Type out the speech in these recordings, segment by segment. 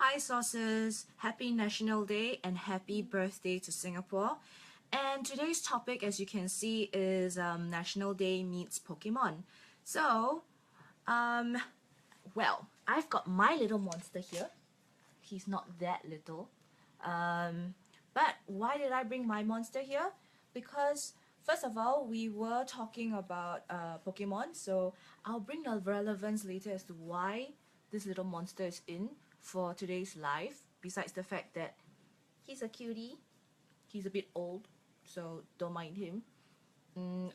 Hi sauces, happy National Day and happy birthday to Singapore. And today's topic, as you can see, is National Day meets Pokemon. So, um, I've got my little monster here. He's not that little. But why did I bring my monster here? Because first of all, we were talking about Pokemon, so I'll bring the relevance later as to why this little monster is in for today's live. Besides the fact that he's a cutie, he's a bit old, so don't mind him.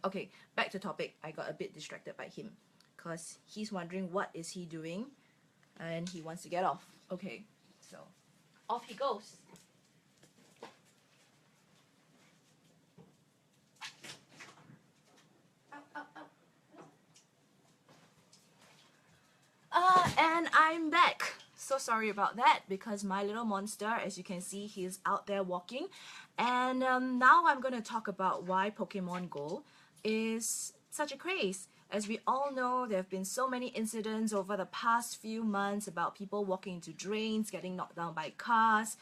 Okay, back to topic. I got a bit distracted by him because he's wondering what is he doing, and he wants to get off. Okay, so off he goes. And I'm back. So sorry about that because my little monster, as you can see, he's out there walking. And now I'm going to talk about why Pokemon Go is such a craze. As we all know, there have been so many incidents over the past few months about people walking into drains, getting knocked down by cars,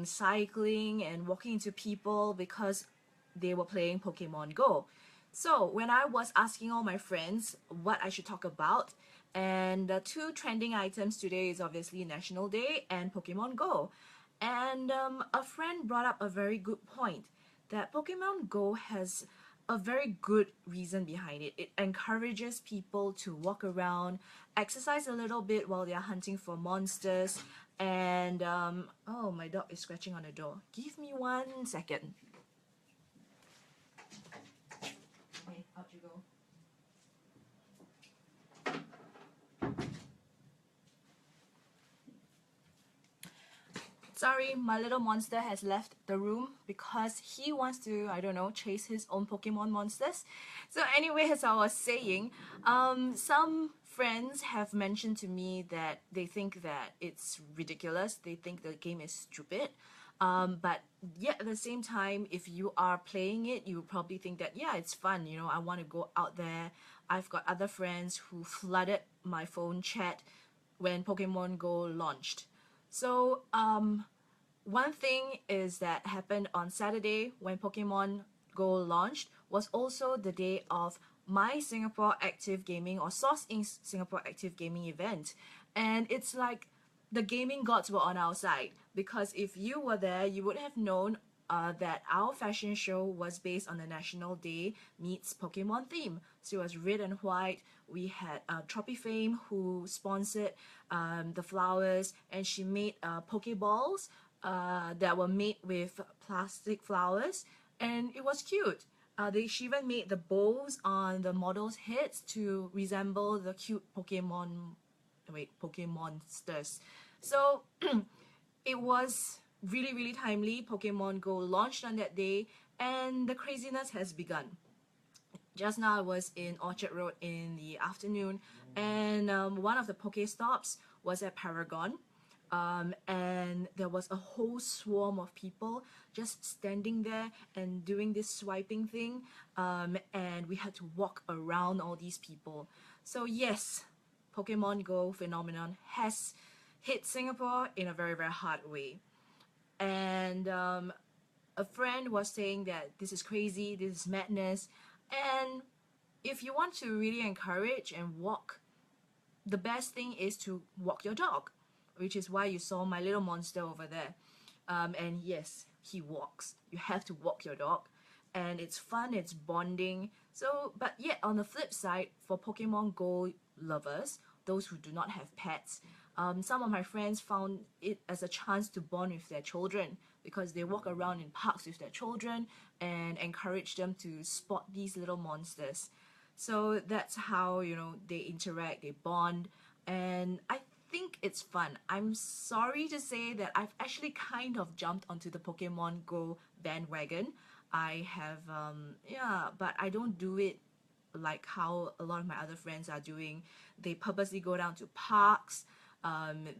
cycling, and walking into people because they were playing Pokemon Go. So when I was asking all my friends what I should talk about, and the two trending items today is obviously National Day and Pokemon Go. And a friend brought up a very good point that Pokemon Go has a very good reason behind it. It encourages people to walk around, exercise a little bit while they're hunting for monsters. And oh, my dog is scratching on the door. Give me 1 second. Okay, out you go. Sorry, my little monster has left the room because he wants to, I don't know, chase his own Pokemon monsters. So anyway, as I was saying, some friends have mentioned to me that they think that it's ridiculous. They think the game is stupid. But yet at the same time, if you are playing it, you probably think that, yeah, it's fun. You know, I want to go out there. I've got other friends who flooded my phone chat when Pokemon Go launched. So, one thing is that happened on Saturday when Pokemon Go launched was also the day of my Singapore Active Gaming or Source Inc. Singapore Active Gaming event. And it's like the gaming gods were on our side because if you were there, you would have known that our fashion show was based on the National Day meets Pokemon theme. So it was red and white. We had Tropifame who sponsored the flowers, and she made Pokeballs that were made with plastic flowers, and it was cute. She even made the bows on the models' heads to resemble the cute Pokemonsters. So it was really timely. Pokemon Go launched on that day, and the craziness has begun. Just now I was in Orchard Road in the afternoon, and one of the Pokestops was at Paragon. And there was a whole swarm of people just standing there and doing this swiping thing, and we had to walk around all these people. So yes, Pokemon Go phenomenon has hit Singapore in a very hard way. And a friend was saying that this is crazy, this is madness, and if you want to really encourage and walk, the best thing is to walk your dog, which is why you saw my little monster over there. And yes, he walks. You have to walk your dog, and it's fun, it's bonding. So, but yet on the flip side, for Pokemon Go lovers, those who do not have pets, some of my friends found it as a chance to bond with their children because they walk around in parks with their children and encourage them to spot these little monsters. So that's how, you know, they interact, they bond, and I think it's fun. I'm sorry to say that I've actually kind of jumped onto the Pokemon Go bandwagon. I have, yeah, but I don't do it like how a lot of my other friends are doing. They purposely go down to parks.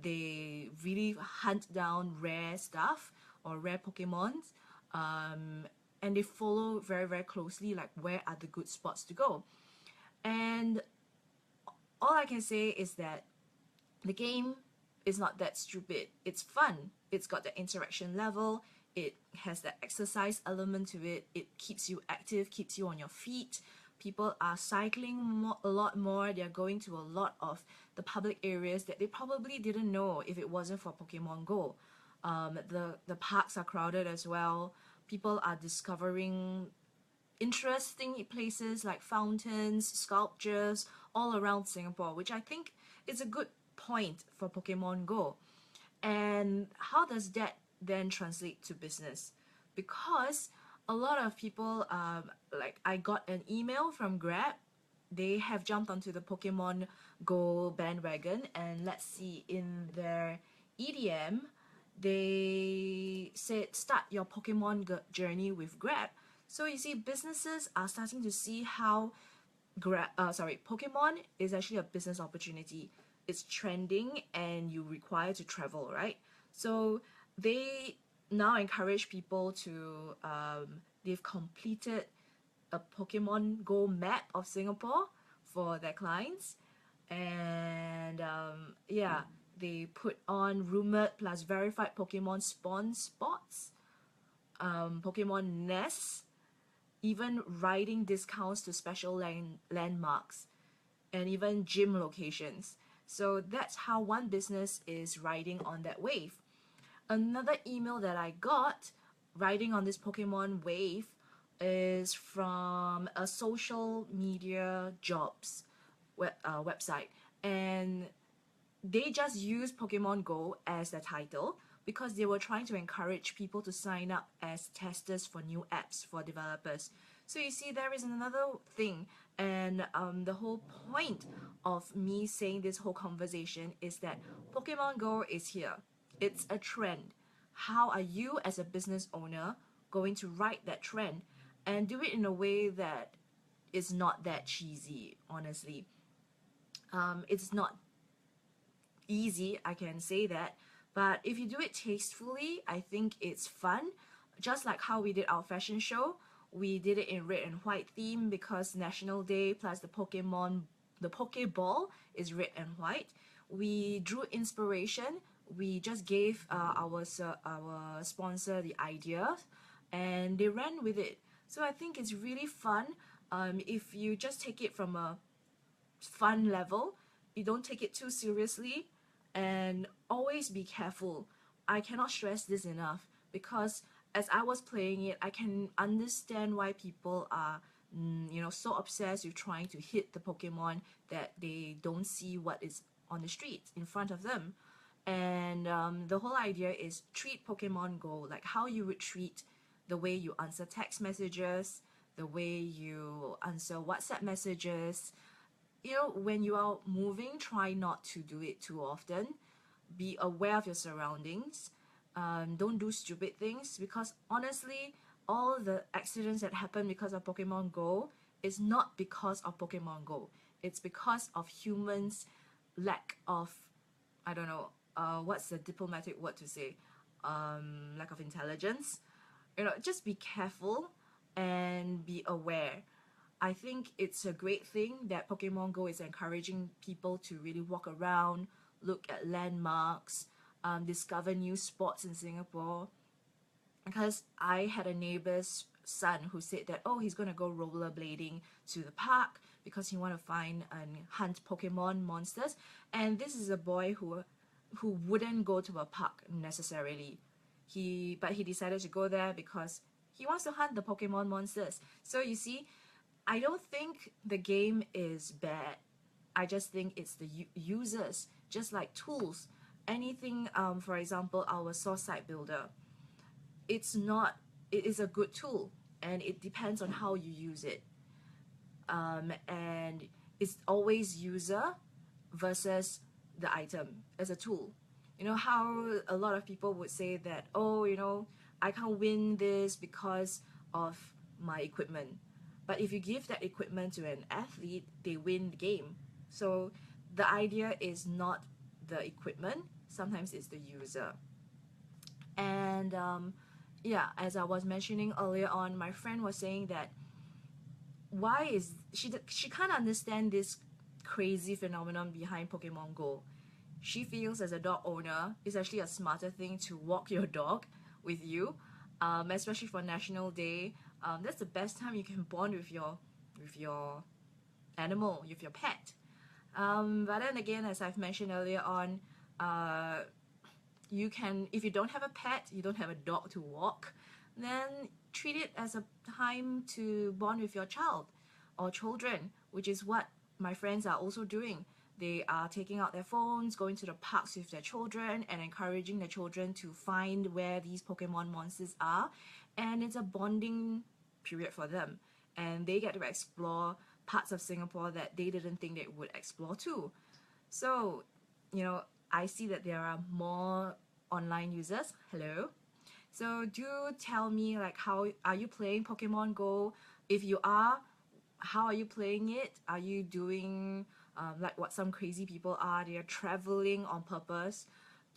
They really hunt down rare stuff or rare Pokemons. And they follow very closely like where are the good spots to go. And all I can say is that the game is not that stupid. It's fun. It's got the interaction level. It has the exercise element to it. It keeps you active, keeps you on your feet. People are cycling a lot more. They're going to a lot of the public areas that they probably didn't know if it wasn't for Pokemon Go. The parks are crowded as well. People are discovering interesting places like fountains, sculptures all around Singapore, which I think is a good point for Pokemon Go. And how does that then translate to business? Because a lot of people, like I got an email from Grab. They have jumped onto the Pokemon Go bandwagon, and let's see, in their EDM, they said start your Pokemon journey with Grab. So you see, businesses are starting to see how Pokemon is actually a business opportunity. It's trending and you require to travel, right? So they now encourage people to, they've completed a Pokemon Go map of Singapore for their clients. And yeah, they put on rumored plus verified Pokemon spawn spots, Pokemon nests, even riding discounts to special landmarks, and even gym locations. So that's how one business is riding on that wave. Another email that I got riding on this Pokemon wave is from a social media jobs website, and they just used Pokemon Go as the title because they were trying to encourage people to sign up as testers for new apps for developers. So you see, there is another thing, and the whole point of me saying this whole conversation is that Pokemon Go is here. It's a trend. How are you as a business owner going to ride that trend and do it in a way that is not that cheesy, honestly? It's not easy, I can say that, but if you do it tastefully, I think it's fun. Just like how we did our fashion show, we did it in red and white theme because National Day plus the Pokeball is red and white. We drew inspiration. We just gave our sponsor the idea, and they ran with it. So I think it's really fun. If you just take it from a fun level, you don't take it too seriously, and always be careful. I cannot stress this enough because as I was playing it, I can understand why people are so obsessed with trying to hit the Pokemon that they don't see what is on the street in front of them. And the whole idea is treat Pokemon Go like how you would treat the way you answer text messages, the way you answer WhatsApp messages. When you are moving, try not to do it too often. Be aware of your surroundings. Don't do stupid things, because honestly, all the accidents that happen because of Pokemon Go is not because of Pokemon Go. It's because of humans' lack of, I don't know, what's the diplomatic word to say? Lack of intelligence. Just be careful and be aware. I think it's a great thing that Pokemon Go is encouraging people to really walk around, look at landmarks, discover new spots in Singapore. Because I had a neighbor's son who said that, oh, he's going to go rollerblading to the park because he want to find and hunt Pokemon monsters. And this is a boy who wouldn't go to a park necessarily. But he decided to go there because he wants to hunt the Pokemon monsters. So you see, I don't think the game is bad. I just think it's the users, just like tools. Anything, for example, our source site builder. It is a good tool, and it depends on how you use it. And it's always user versus the item as a tool. How a lot of people would say that, oh, I can't win this because of my equipment. But if you give that equipment to an athlete, they win the game. So the idea is not the equipment, sometimes it's the user. And yeah, as I was mentioning earlier on, my friend was saying that why is she can't understand this crazy phenomenon behind Pokemon Go. she feels as a dog owner, it's actually a smarter thing to walk your dog with you, especially for National Day. That's the best time you can bond with your animal, with your pet. But then again, as I've mentioned earlier on, you can, if you don't have a pet, you don't have a dog to walk, then treat it as a time to bond with your child or children, which is what my friends are also doing. They are taking out their phones, going to the parks with their children, and encouraging their children to find where these Pokemon monsters are. And it's a bonding period for them. And they get to explore parts of Singapore that they didn't think they would explore too. So, I see that there are more online users. Hello. So do tell me, like, how are you playing Pokemon Go? If you are, how are you playing it? Are you doing like what some crazy people are? They are traveling on purpose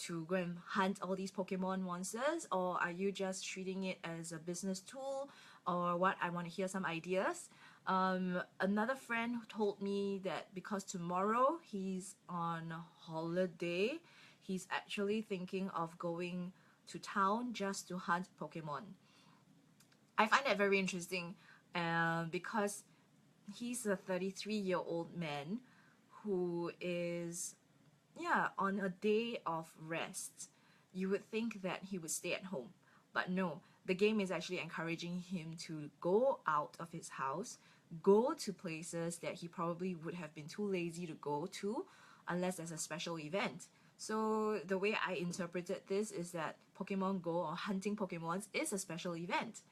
to go and hunt all these Pokemon monsters, or are you just treating it as a business tool, or what? I want to hear some ideas. Another friend told me that because tomorrow he's on holiday, he's actually thinking of going to town just to hunt Pokemon. I find that very interesting because he's a 33-year-old man who is, yeah, on a day of rest. You would think that he would stay at home, but no, the game is actually encouraging him to go out of his house, go to places that he probably would have been too lazy to go to unless there's a special event. So the way I interpreted this is that Pokemon Go or hunting Pokemons is a special event.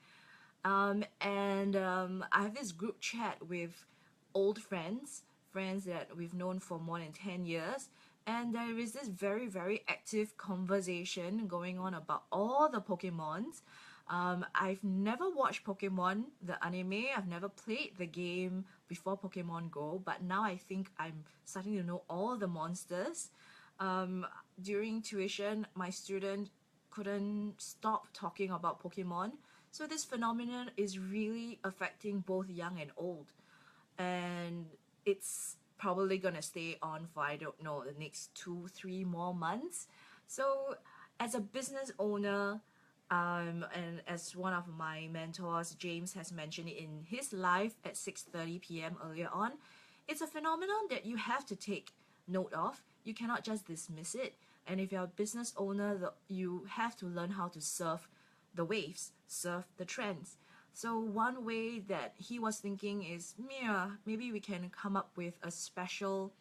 And I have this group chat with old friends that we've known for more than 10 years. And there is this very, very active conversation going on about all the Pokemons. I've never watched Pokemon, the anime. I've never played the game before Pokemon Go, but now I think I'm starting to know all the monsters. During tuition, my student couldn't stop talking about Pokemon. So this phenomenon is really affecting both young and old. And it's probably gonna stay on for, I don't know, the next 2, 3 more months. So as a business owner, and as one of my mentors, James, has mentioned it in his live at 6:30 p.m. earlier on, it's a phenomenon that you have to take note of. You cannot just dismiss it. And if you're a business owner, you have to learn how to surf the waves, surf the trends. So one way that he was thinking is, yeah, maybe we can come up with a special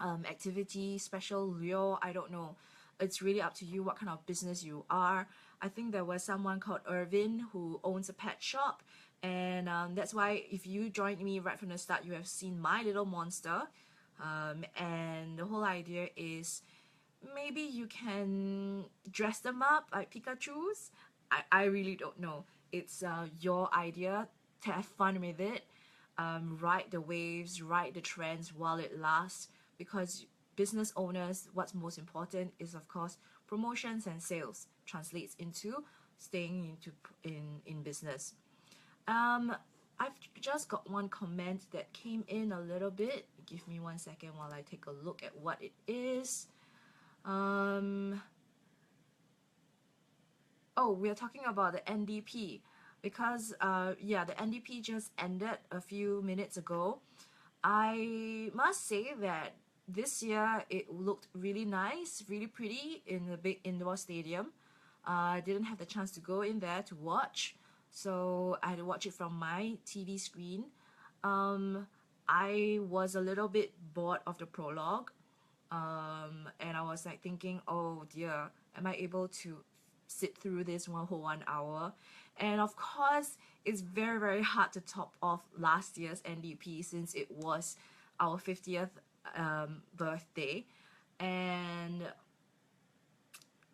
activity, special lure, I don't know. It's really up to you what kind of business you are. I think there was someone called Irvin who owns a pet shop, and that's why if you joined me right from the start, you have seen My Little Monster. And the whole idea is maybe you can dress them up like Pikachus. I really don't know. It's your idea to have fun with it. Ride the waves, ride the trends while it lasts, because business owners, what's most important is, of course, promotions and sales translates into staying in business. I've just got one comment that came in a little bit. Give me 1 second while I take a look at what it is. Oh, we're talking about the NDP because yeah, the NDP just ended a few minutes ago. I must say that this year it looked really nice, really pretty in the big indoor stadium. I didn't have the chance to go in there to watch, so I had to watch it from my TV screen. I was a little bit bored of the prologue, and I was like thinking, oh dear, am I able to sit through this one whole 1 hour? And of course, it's very, very hard to top off last year's NDP since it was our 50th birthday. And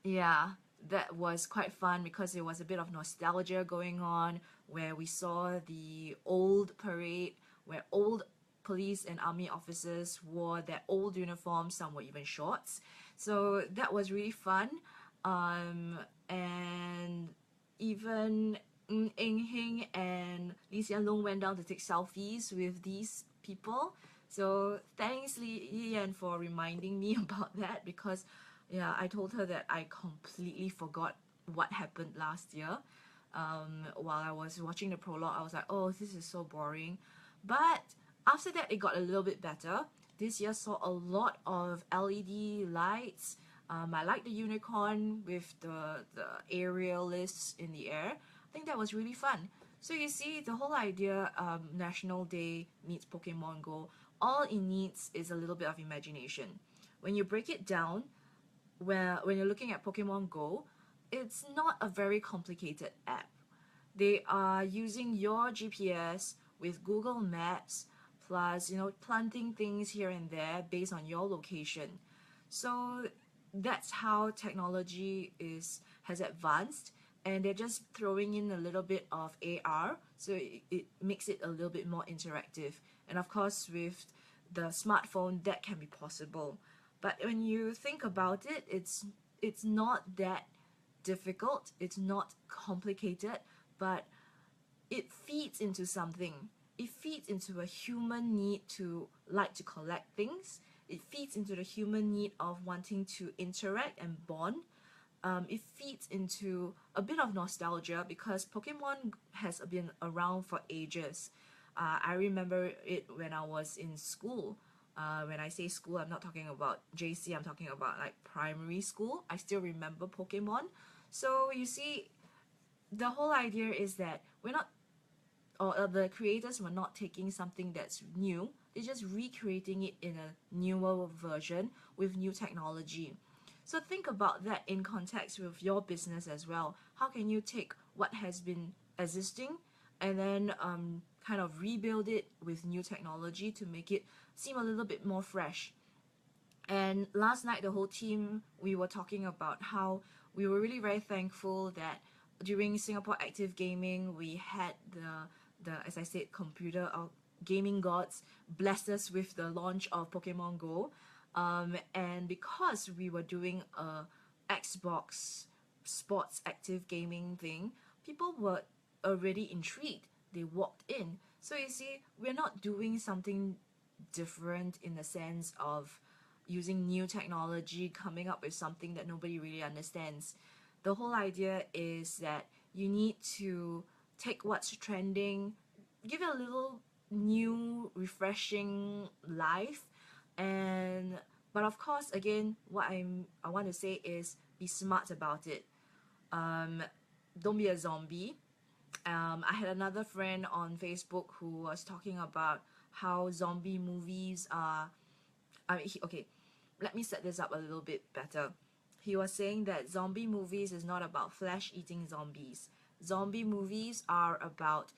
yeah, that was quite fun because there was a bit of nostalgia going on where we saw the old parade where old police and army officers wore their old uniforms, some were even shorts. So that was really fun. And even Eng Hing and Lee Hsien Loong went down to take selfies with these people. So thanks Yan for reminding me about that, because yeah, I told her that I completely forgot what happened last year. While I was watching the prologue, I was like, oh, this is so boring. But after that, it got a little bit better. This year saw a lot of LED lights. I like the unicorn with the aerialists in the air. I think that was really fun. So you see, the whole idea, National Day meets Pokemon Go, all it needs is a little bit of imagination. When you break it down, when you're looking at Pokemon Go, it's not a very complicated app. They are using your GPS with Google Maps, plus planting things here and there based on your location. So that's how technology is has advanced, and they're just throwing in a little bit of AR, so it makes it a little bit more interactive. And of course, with the smartphone, that can be possible. But when you think about it, it's not that difficult, it's not complicated, but it feeds into something. It feeds into a human need to like to collect things. It feeds into the human need of wanting to interact and bond. It feeds into a bit of nostalgia because Pokemon has been around for ages. I remember it when I was in school. When I say school, I'm not talking about JC, I'm talking about like primary school. I still remember Pokemon. So you see, the whole idea is that we're not, or the creators were not taking something that's new, they're just recreating it in a newer version with new technology. So think about that in context with your business as well. How can you take what has been existing and then kind of rebuild it with new technology to make it seem a little bit more fresh? And last night, the whole team, we were talking about how we were really very thankful that during Singapore Active Gaming, we had the as I said, computer gaming gods blessed us with the launch of Pokemon Go. And because we were doing a Xbox sports active gaming thing, people were already intrigued. They walked in. So you see, we're not doing something different in the sense of using new technology, coming up with something that nobody really understands. The whole idea is that you need to take what's trending, give it a little new, refreshing life, and but of course, again, what I want to say is be smart about it. Um, don't be a zombie. I had another friend on Facebook who was talking about how zombie movies are. Okay, let me set this up a little bit better. He was saying that zombie movies is not about flesh eating zombies. Zombie movies are about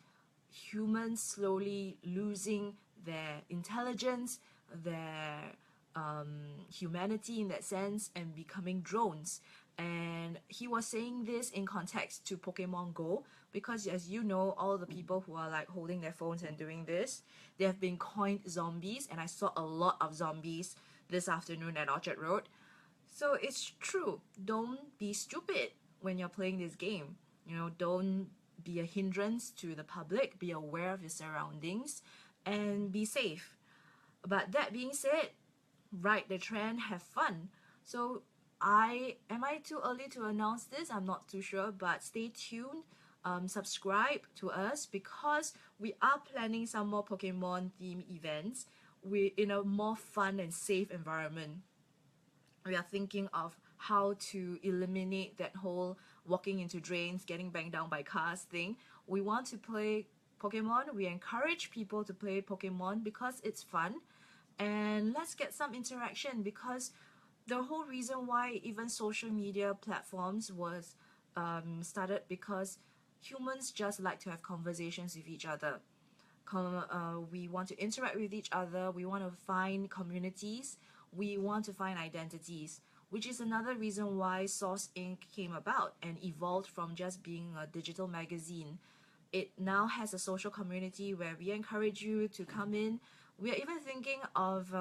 humans slowly losing their intelligence, their humanity in that sense, and becoming drones. And he was saying this in context to Pokemon Go because, as you know, all the people who are like holding their phones and doing this, they have been coined zombies, and I saw a lot of zombies this afternoon at Orchard Road. So it's true. Don't be stupid when you're playing this game. Don't be a hindrance to the public. Be aware of your surroundings and be safe. But that being said, ride the trend, have fun. So I too early to announce this? I'm not too sure, but stay tuned. Subscribe to us because we are planning some more Pokemon theme events. We in a more fun and safe environment. We are thinking of how to eliminate that whole walking into drains, getting banged down by cars thing. We want to play Pokemon. We encourage people to play Pokemon because it's fun. And let's get some interaction because the whole reason why even social media platforms was started because humans just like to have conversations with each other. We want to interact with each other, we want to find communities, we want to find identities, which is another reason why Source Inc. came about and evolved from just being a digital magazine. It now has a social community where we encourage you to come in. We are even thinking of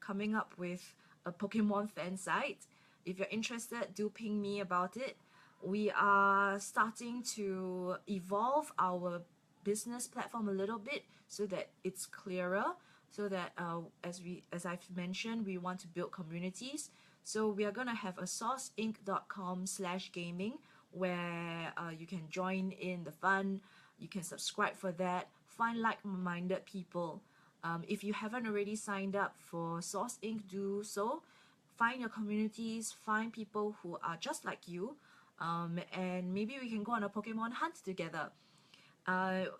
coming up with a Pokemon fan site. If you're interested, do ping me about it. We are starting to evolve our business platform a little bit so that it's clearer. so that as I've mentioned, we want to build communities. So we are gonna have a sauceinc.com/gaming where you can join in the fun. You can subscribe for that. Find like-minded people. If you haven't already signed up for Sauce Inc., do so. Find your communities, find people who are just like you, and maybe we can go on a Pokemon hunt together.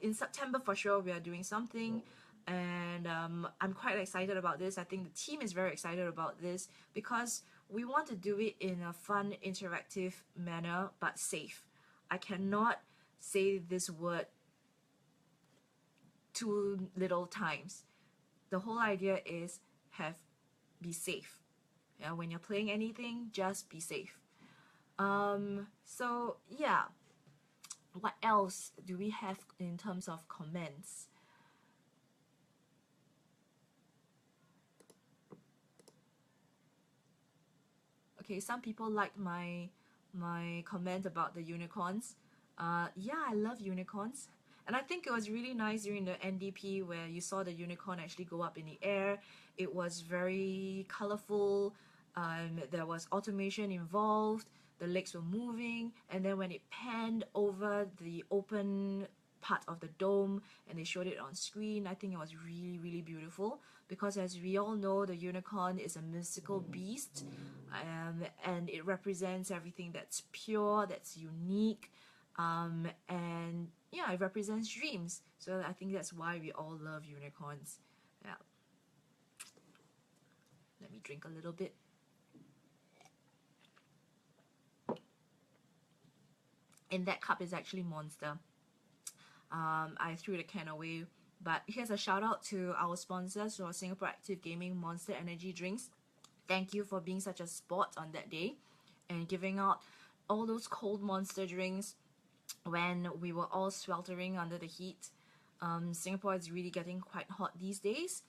In September, for sure, we are doing something, and I'm quite excited about this. I think the team is very excited about this because we want to do it in a fun, interactive manner, but safe. I cannot say this word too little times. The whole idea is be safe. Yeah, when you're playing anything, just be safe. So yeah, what else do we have in terms of comments? Okay, some people liked my comment about the unicorns. Yeah, I love unicorns. And I think it was really nice during the NDP where you saw the unicorn actually go up in the air. It was very colorful. There was automation involved. The legs were moving, and then when it panned over the open part of the dome and they showed it on screen, I think it was really, really beautiful because, as we all know, the unicorn is a mystical beast, and it represents everything that's pure, that's unique, and yeah, it represents dreams. So I think that's why we all love unicorns. Yeah. Let me drink a little bit. And that cup is actually Monster. I threw the can away, but here's a shout out to our sponsors for Singapore Active Gaming Monster Energy Drinks. Thank you for being such a sport on that day and giving out all those cold Monster drinks when we were all sweltering under the heat. Singapore is really getting quite hot these days.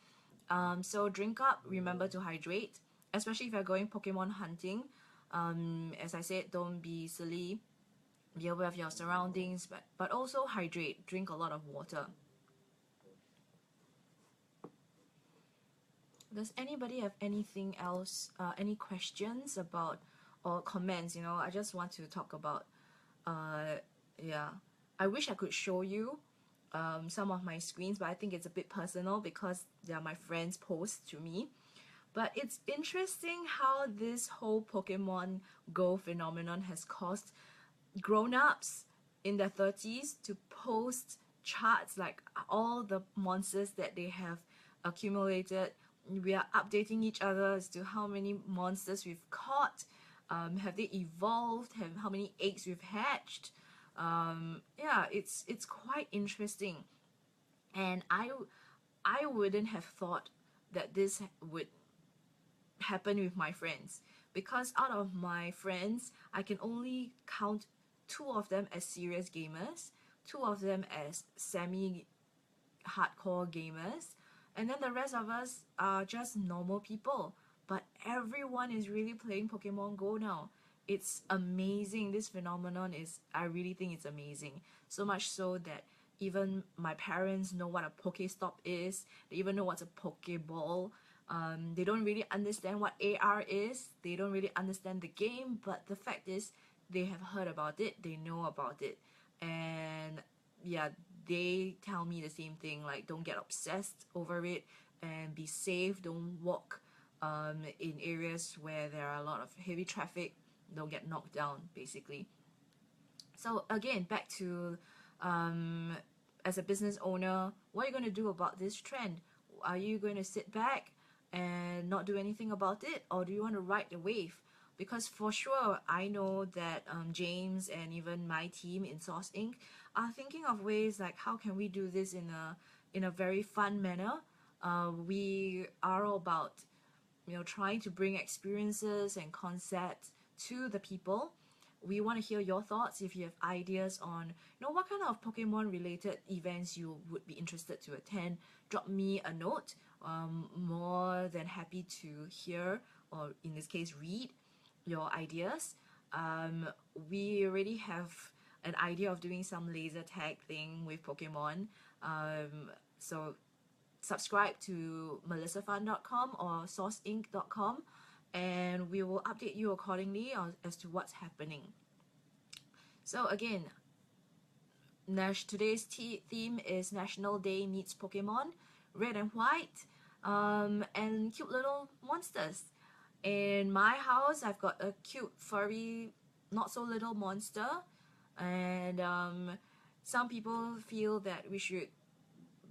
So drink up, remember to hydrate, especially if you're going Pokemon hunting. As I said, don't be silly, be aware of your surroundings, but also hydrate, drink a lot of water. Does anybody have anything else, any questions about or comments? I just want to talk about, yeah, I wish I could show you some of my screens, but I think it's a bit personal because they are my friends' posts to me. But it's interesting how this whole Pokemon Go phenomenon has caused grown-ups in their 30s to post charts like all the monsters that they have accumulated. We are updating each other as to how many monsters we've caught, have they evolved, how many eggs we've hatched. Yeah, it's quite interesting, and I wouldn't have thought that this would happen with my friends, because out of my friends I can only count two of them as serious gamers, two of them as semi hardcore gamers, and then the rest of us are just normal people. But everyone is really playing Pokemon Go now. It's amazing. This phenomenon is, I really think it's amazing. So much so that even my parents know what a Pokestop is. They even know what's a Pokeball. They don't really understand what AR is. They don't really understand the game, but the fact is they have heard about it. They know about it. And yeah, they tell me the same thing, like don't get obsessed over it and be safe. Don't walk in areas where there are a lot of heavy traffic. Don't get knocked down, basically. So again, back to as a business owner, what are you going to do about this trend? Are you going to sit back and not do anything about it, or do you want to ride the wave? Because for sure, I know that James and even my team in Sauce Inc. are thinking of ways like how can we do this in a very fun manner. We are all about trying to bring experiences and concepts to the people. We want to hear your thoughts. If you have ideas on what kind of Pokemon related events you would be interested to attend, drop me a note. More than happy to hear, or in this case read, your ideas. We already have an idea of doing some laser tag thing with Pokemon. So subscribe to melissafun.com or sourceinc.com, and we will update you accordingly as to what's happening. So again, today's theme is National Day meets Pokemon, red and white, and cute little monsters. In my house, I've got a cute, furry, not so little monster, and some people feel that we should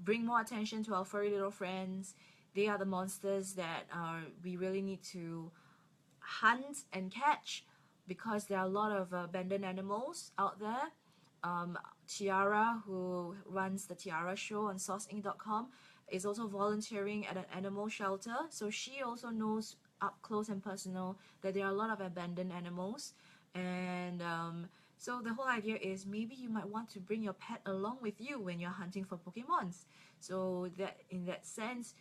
bring more attention to our furry little friends. They are the monsters that we really need to hunt and catch, because there are a lot of abandoned animals out there. Tiara, who runs the Tiara Show on sourceinc.com, is also volunteering at an animal shelter, so she also knows up close and personal that there are a lot of abandoned animals. And so the whole idea is maybe you might want to bring your pet along with you when you're hunting for Pokemons. So that in that sense,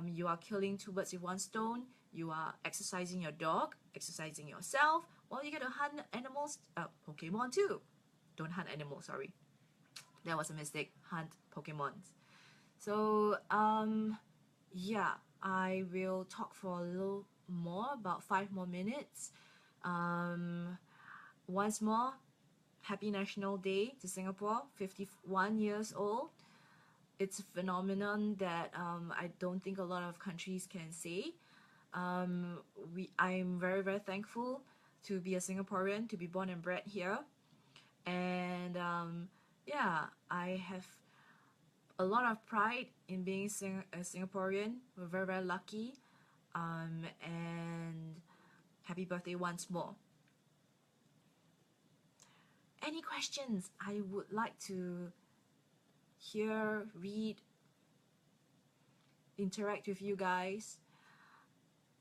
you are killing two birds with one stone. You are exercising your dog, exercising yourself, while you get to hunt animals, Pokemon too. Don't hunt animals, sorry. That was a mistake. Hunt Pokemons. So yeah, I will talk for a little more, about 5 more minutes. Once more, happy National Day to Singapore, 51 years old. It's a phenomenon that I don't think a lot of countries can say. I'm very, very thankful to be a Singaporean, to be born and bred here. And yeah, I have a lot of pride in being a Singaporean. We're very, very lucky. And happy birthday once more. Any questions? I would like to hear, read, interact with you guys.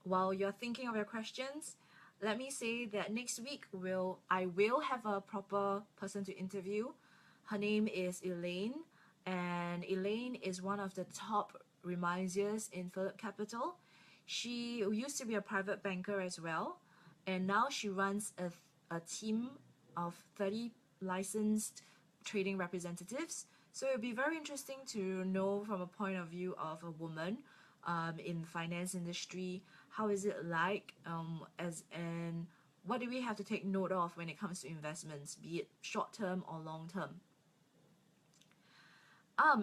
While you're thinking of your questions, let me say that next week I will have a proper person to interview. Her name is Elaine, and Elaine is one of the top remisiers in Phillip Capital. She used to be a private banker as well, and now she runs a team of 30 licensed trading representatives. So it'll be very interesting to know from a point of view of a woman in the finance industry. How is it like, and what do we have to take note of when it comes to investments, be it short term or long term?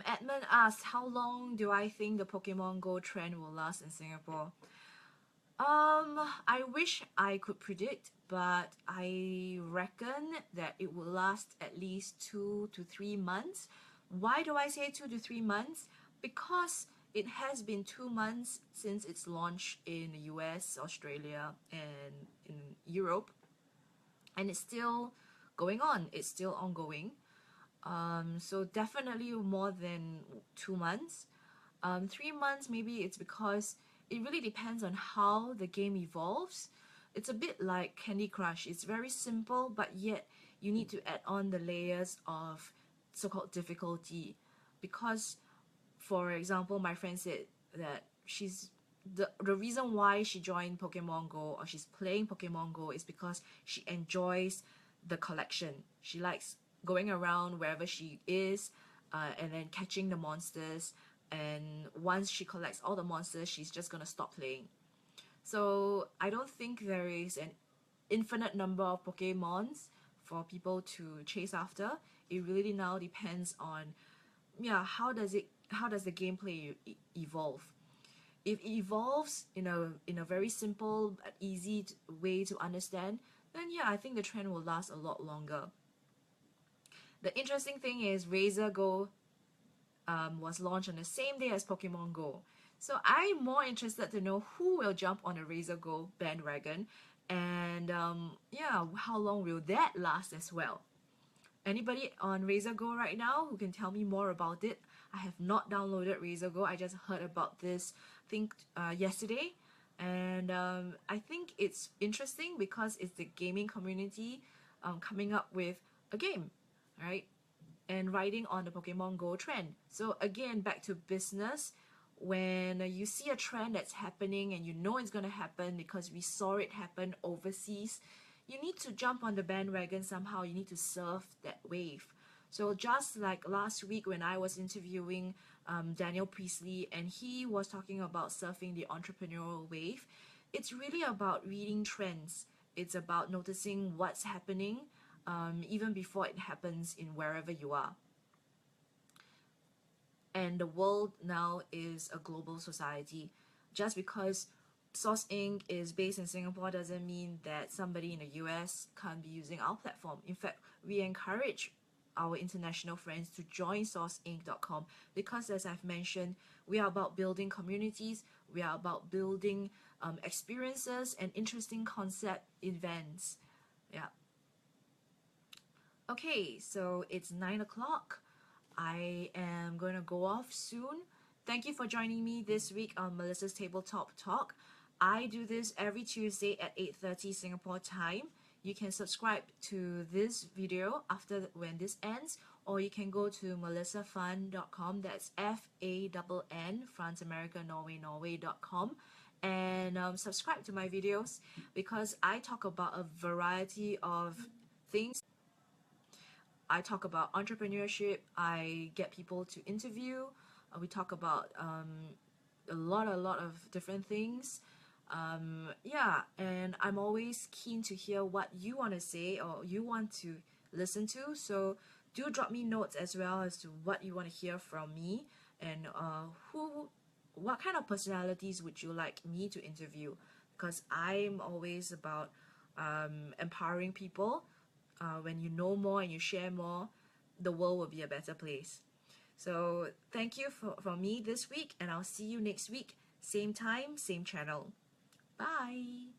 Edmund asked, how long do I think the Pokemon Go trend will last in Singapore? I wish I could predict, but I reckon that it will last at least 2 to 3 months. Why do I say 2 to 3 months? Because it has been 2 months since its launch in the US, Australia, and in Europe, and it's still going on. It's still ongoing. So definitely more than 2 months. 3 months, maybe it's because it really depends on how the game evolves. It's a bit like Candy Crush. It's very simple, but yet you need to add on the layers of so-called difficulty. Because, for example, my friend said that the reason why she joined Pokemon Go, or she's playing Pokemon Go, is because she enjoys the collection. She likes going around wherever she is, and then catching the monsters. And once she collects all the monsters, she's just gonna stop playing. So I don't think there is an infinite number of Pokemons for people to chase after. It really now depends on, yeah, how does the gameplay evolve. If it evolves in a very simple, easy way to understand, then yeah, I think the trend will last a lot longer. The interesting thing is Razer Go was launched on the same day as Pokemon Go. So I'm more interested to know who will jump on a Razer Go bandwagon, and yeah, how long will that last as well? Anybody on Razer Go right now who can tell me more about it? I have not downloaded Razer Go. I just heard about this, I think, yesterday. And I think it's interesting because it's the gaming community coming up with a game, right? And riding on the Pokemon Go trend. So again, back to business. When you see a trend that's happening and you know it's going to happen because we saw it happen overseas, you need to jump on the bandwagon somehow. You need to surf that wave. So just like last week when I was interviewing Daniel Priestley, and he was talking about surfing the entrepreneurial wave, it's really about reading trends. It's about noticing what's happening even before it happens in wherever you are. And the world now is a global society. Just because Source Inc. is based in Singapore doesn't mean that somebody in the US can't be using our platform. In fact, we encourage our international friends to join sourceinc.com because, as I've mentioned, we are about building communities, we are about building experiences and interesting concept events. Yeah. Okay, so it's 9 o'clock. I am going to go off soon. Thank you for joining me this week on Melissa's Tabletop Talk. I do this every Tuesday at 8:30 Singapore time. You can subscribe to this video after when this ends, or you can go to melissafan.com. That's FANN, France, America, Norway, Norway.com, and subscribe to my videos because I talk about a variety of things. I talk about entrepreneurship. I get people to interview. We talk about a lot of different things. Yeah, and I'm always keen to hear what you want to say or you want to listen to. So do drop me notes as well as to what you want to hear from me, and what kind of personalities would you like me to interview? Because I'm always about empowering people. When you know more and you share more, the world will be a better place. So thank you for me this week, and I'll see you next week. Same time, same channel. Bye.